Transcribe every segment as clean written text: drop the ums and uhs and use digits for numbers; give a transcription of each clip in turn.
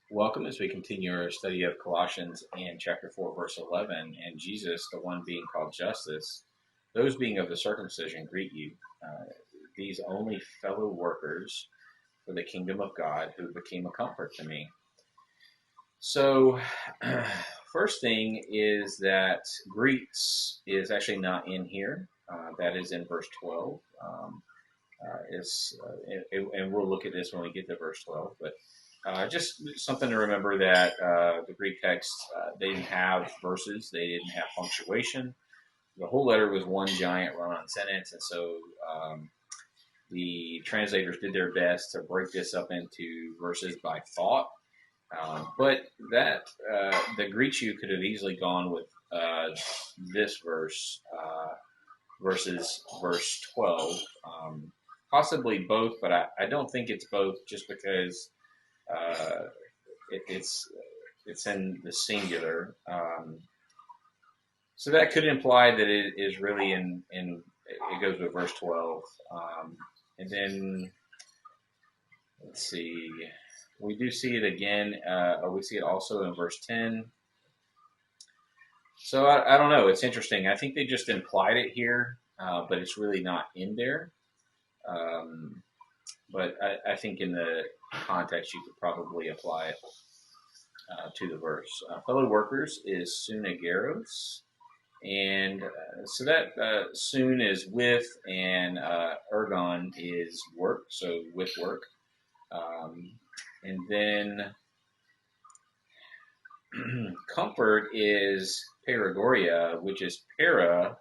Welcome as we continue our study of Colossians and chapter 4, verse 11. And Jesus, the one being called justice, those being of the circumcision, greet you. These only fellow workers for the kingdom of God who became a comfort to me. So, first thing is that greets is actually not in here. That is in verse 12. And we'll look at this when we get to verse 12. But just something to remember that the Greek text, they didn't have verses, they didn't have punctuation. The whole letter was one giant run-on sentence, and so the translators did their best to break this up into verses by thought. But that the Greek you could have easily gone with this versus verse 12. Possibly both, but I don't think it's both just because uh, it's in the singular. So that could imply that it is really it goes with verse 12. And then, let's see, we do see it again, or we see it also in verse 10. So I don't know. It's interesting. I think they just implied it here, but it's really not in there. But I think in the context, you could probably apply it to the verse. Fellow workers is sunageros. And so that soon is with, and ergon is work, so with work. And then comfort is paragoria, which is para,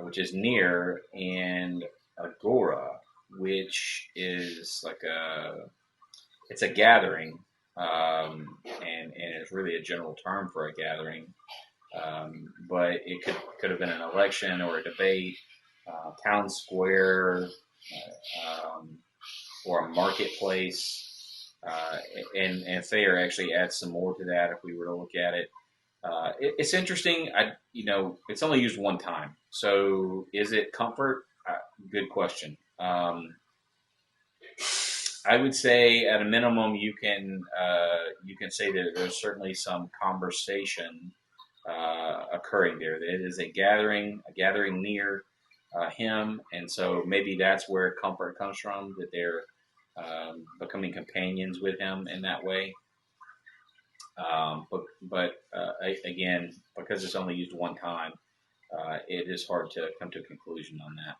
which is near, and agora, which is like it's a gathering, and it's really a general term for a gathering. But it could have been an election or a debate, town square, or a marketplace. And Thayer actually adds some more to that if we were to look at it. It's interesting. It's only used one time. So is it comfort? Good question. I would say at a minimum you can say that there's certainly some conversation occurring there. That it is a gathering near him, and so maybe that's where comfort comes from. That they're becoming companions with him in that way. But again, because it's only used one time, it is hard to come to a conclusion on that.